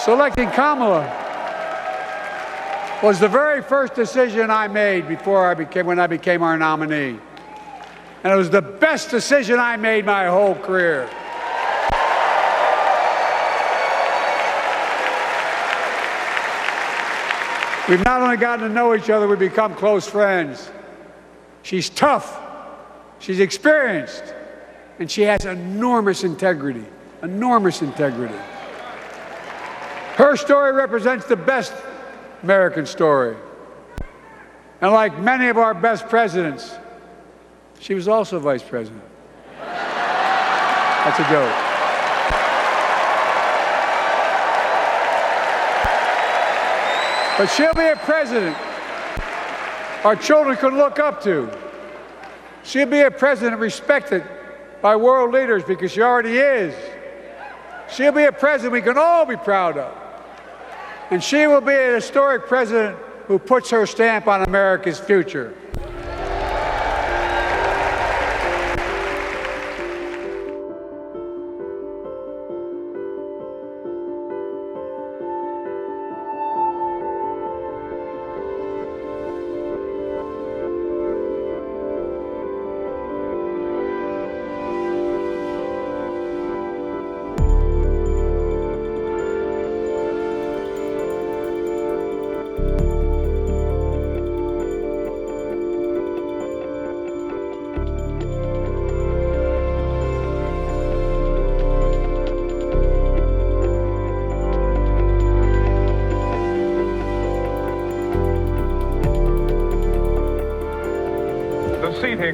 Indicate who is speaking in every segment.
Speaker 1: Selecting Kamala was the very first decision I made when I became our nominee. And it was the best decision I made my whole career. We've not only gotten to know each other, we've become close friends. She's tough, she's experienced, and she has enormous integrity, enormous integrity. Her story represents the best American story. And like many of our best presidents, she was also vice president. That's a joke. But she'll be a president our children can look up to. She'll be a president respected by world leaders because she already is. She'll be a president we can all be proud of. And she will be a historic president who puts her stamp on America's future.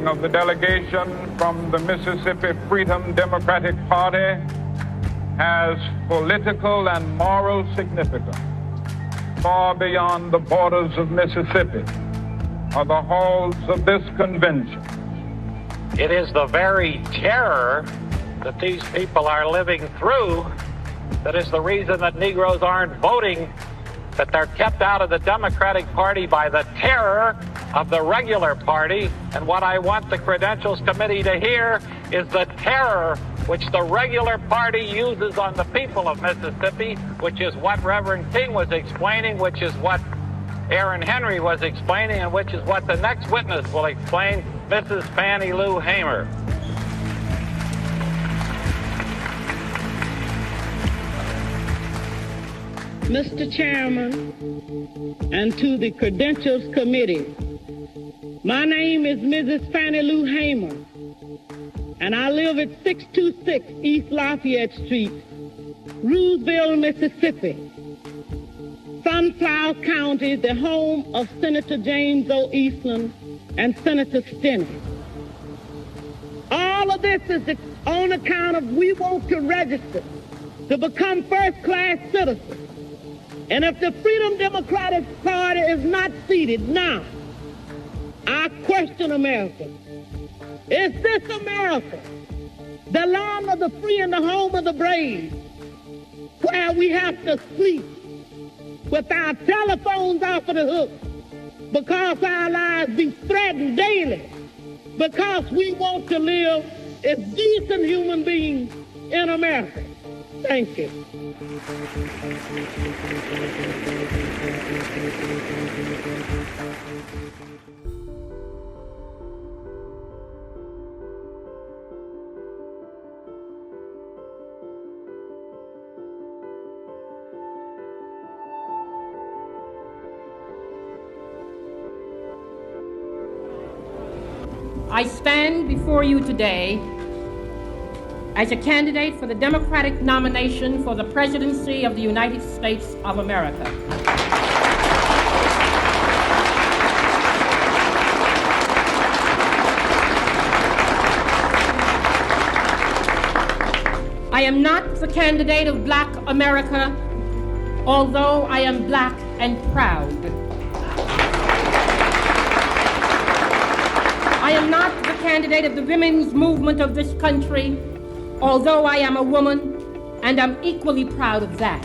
Speaker 2: Of the delegation from the Mississippi Freedom Democratic Party has political and moral significance far beyond the borders of Mississippi or the halls of this convention.
Speaker 3: It is the very terror that these people are living through that is the reason that Negroes aren't voting, that they're kept out of the Democratic Party by the terror of the regular party. And what I want the Credentials Committee to hear is the terror which the regular party uses on the people of Mississippi, which is what Reverend King was explaining, which is what Aaron Henry was explaining, and which is what the next witness will explain, Mrs. Fannie Lou Hamer.
Speaker 4: Mr. Chairman, and to the Credentials Committee, my name is Mrs. Fannie Lou Hamer, and I live at 626 East Lafayette Street, Roosevelt, Mississippi. Sunflower County, the home of Senator James O. Eastland and Senator Steny. All of this is on account of we want to register to become first-class citizens. And if the Freedom Democratic Party is not seated now, I question America. Is this America, the land of the free and the home of the brave, where we have to sleep with our telephones off of the hook because our lives be threatened daily, because we want to live as decent human beings in America? Thank you.
Speaker 5: I stand before you today as a candidate for the Democratic nomination for the presidency of the United States of America. I am not the candidate of Black America, although I am Black and proud. I am not the candidate of the women's movement of this country, although I am a woman, and I'm equally proud of that.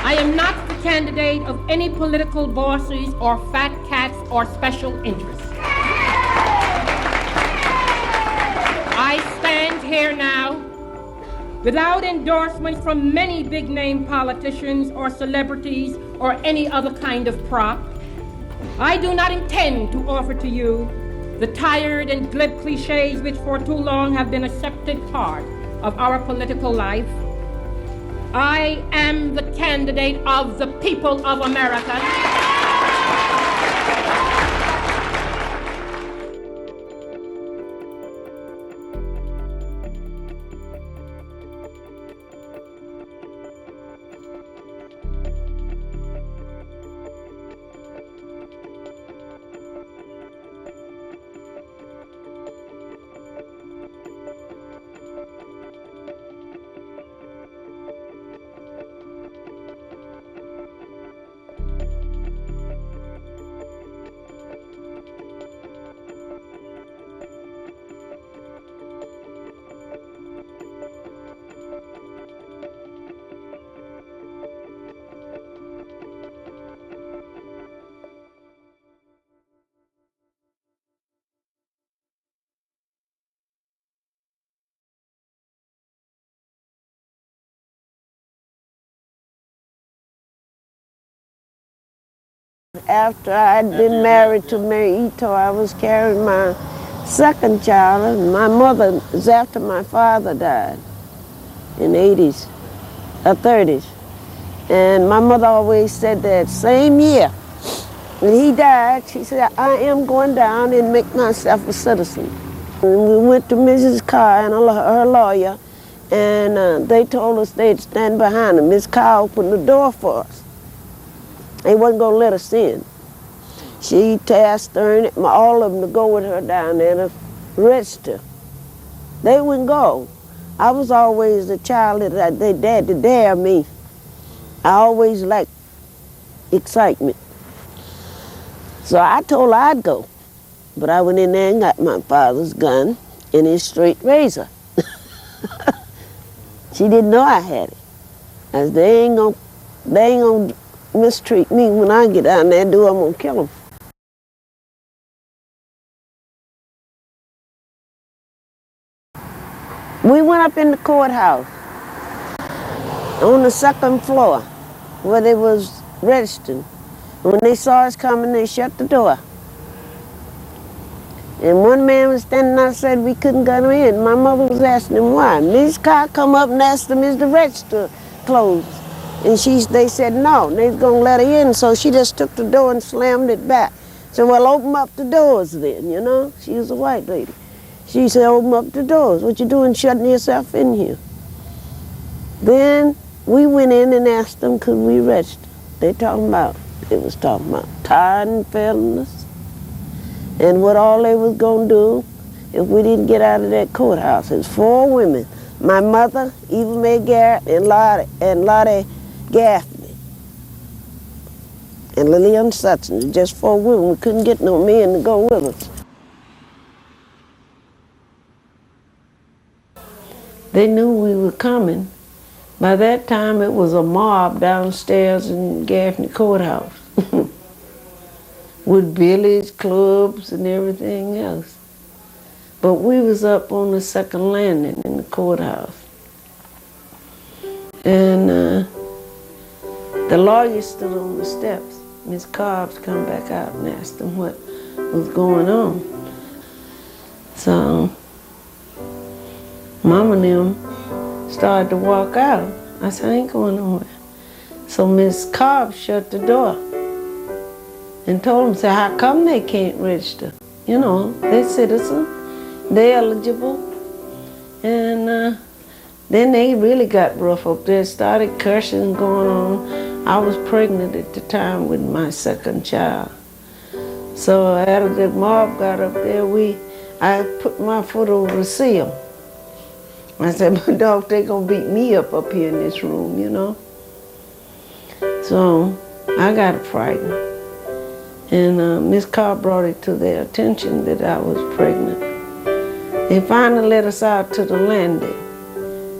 Speaker 5: I am not the candidate of any political bosses or fat cats or special interests. I stand here now without endorsement from many big-name politicians or celebrities or any other kind of prop. I do not intend to offer to you the tired and glib cliches which for too long have been a accepted part of our political life. I am the candidate of the people of America.
Speaker 6: After I'd been married to Mary Ito, I was carrying my second child. My mother was after my father died in the 80s, 30s. And my mother always said that same year when he died, she said, I am going down and make myself a citizen. And we went to Mrs. Carr and her lawyer, and they told us they'd stand behind him. Miss Carr opened the door for us. They wasn't going to let us in. She tasked all of them to go with her down there to register. They wouldn't go. I was always the child that they dared to dare me. I always liked excitement. So I told her I'd go. But I went in there and got my father's gun and his straight razor. She didn't know I had it. I said, they ain't gonna mistreat me when I get down there, I'm gonna kill them. We went up in the courthouse on the second floor where they was registering. When they saw us coming, they shut the door. And one man was standing outside, we couldn't get in. My mother was asking him why. Miss Carr come up and asked him, is the register closed? And they said no, they was gonna let her in, so she just took the door and slammed it back. So, well, open up the doors then, you know? She was a white lady. She said, open up the doors. What you doing shutting yourself in here? Then we went in and asked them, could we register? It was talking about tired and fairness, and what all they was gonna do if we didn't get out of that courthouse. It was 4 women, my mother, Eva Mae Garrett, and Lottie Gaffney, and Lillian Sutton, just 4 women. We couldn't get no men to go with us. They knew we were coming. By that time, it was a mob downstairs in Gaffney Courthouse with billiards, clubs, and everything else. But we was up on the second landing in the courthouse. And the lawyer stood on the steps. Miss Cobbs come back out and asked him what was going on. So Mama and them started to walk out. I said, I ain't going nowhere. So Miss Cobbs shut the door and told them, say, how come they can't register? You know, they're citizens, they're eligible. And then they really got rough up there, started cursing going on. I was pregnant at the time with my second child. So after the mob got up there, I put my foot over the sill. I said, but dog, they gonna beat me up here in this room, you know? So I got frightened. And Miss Carr brought it to their attention that I was pregnant. They finally let us out to the landing.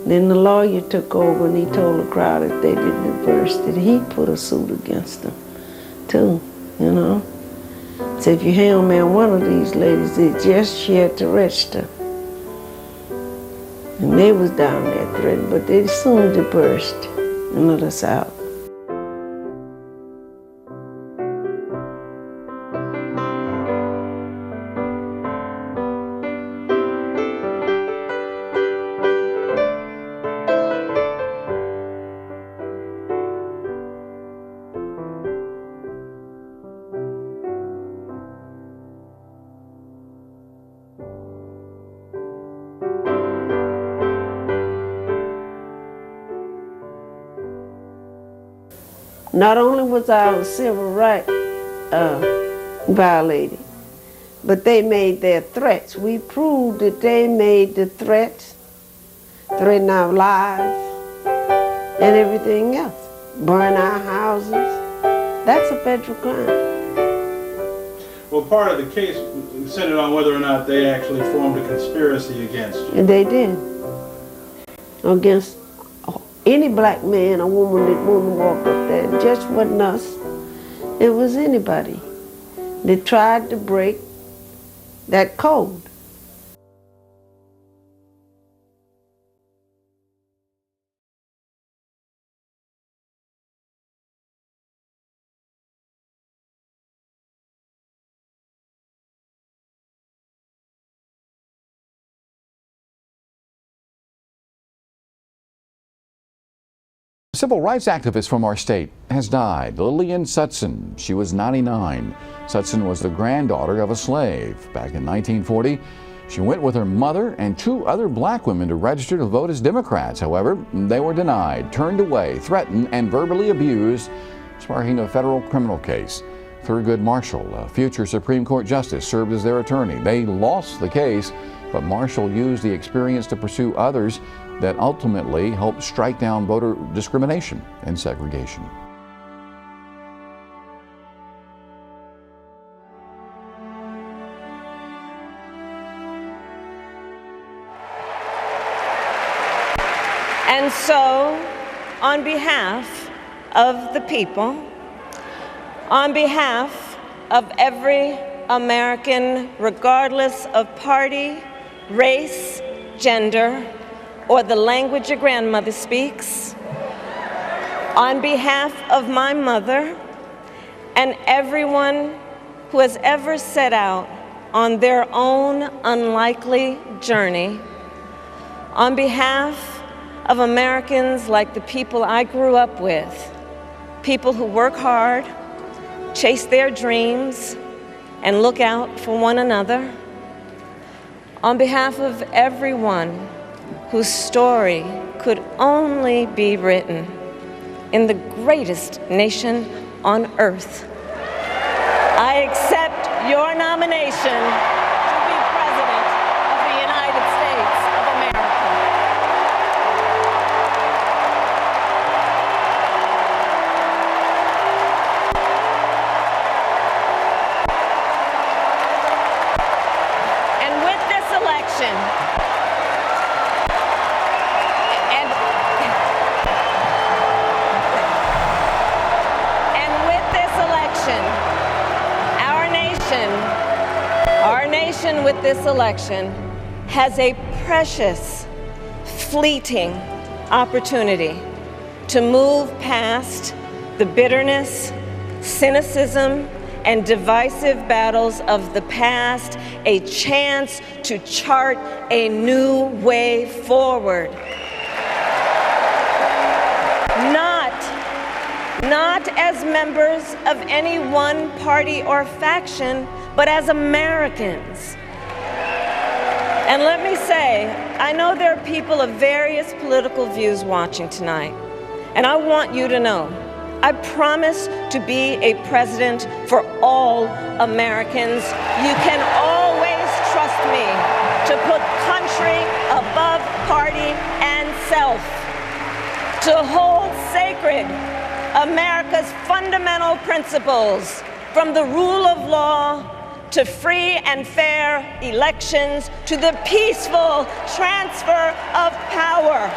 Speaker 6: Then the lawyer took over and he told the crowd if they didn't reverse that he'd put a suit against them, too, you know? So if you hang man one of these ladies, she had to register. And they was down there threatened, but they soon dispersed and let us out. Not only was our civil right violated, but they made their threats. We proved that they made the threats, threaten our lives, and everything else. Burn our houses. That's a federal crime.
Speaker 7: Well, part of the case centered on whether or not they actually formed a conspiracy against you.
Speaker 6: And they did. Against any black man or woman that wanted to walk up there. It just wasn't us. It was anybody that tried to break that code.
Speaker 8: A civil rights activist from our state has died, Lillian Sutson. She was 99. Sutson was the granddaughter of a slave. Back in 1940, she went with her mother and 2 other black women to register to vote as Democrats. However, they were denied, turned away, threatened, and verbally abused, sparking a federal criminal case. Thurgood Marshall, a future Supreme Court justice, served as their attorney. They lost the case, but Marshall used the experience to pursue others that ultimately helped strike down voter discrimination and segregation.
Speaker 9: And so, on behalf of the people, on behalf of every American, regardless of party, race, gender, or the language your grandmother speaks, on behalf of my mother and everyone who has ever set out on their own unlikely journey, on behalf of Americans like the people I grew up with, people who work hard, chase their dreams, and look out for one another, on behalf of everyone whose story could only be written in the greatest nation on earth, I accept your nomination to be President of the United States of America. And with this election, with this election has a precious, fleeting opportunity to move past the bitterness, cynicism, and divisive battles of the past, a chance to chart a new way forward. Not as members of any one party or faction, but as Americans. And let me say, I know there are people of various political views watching tonight, and I want you to know, I promise to be a president for all Americans. You can always trust me to put country above party and self, to hold sacred America's fundamental principles, from the rule of law to free and fair elections, to the peaceful transfer of power.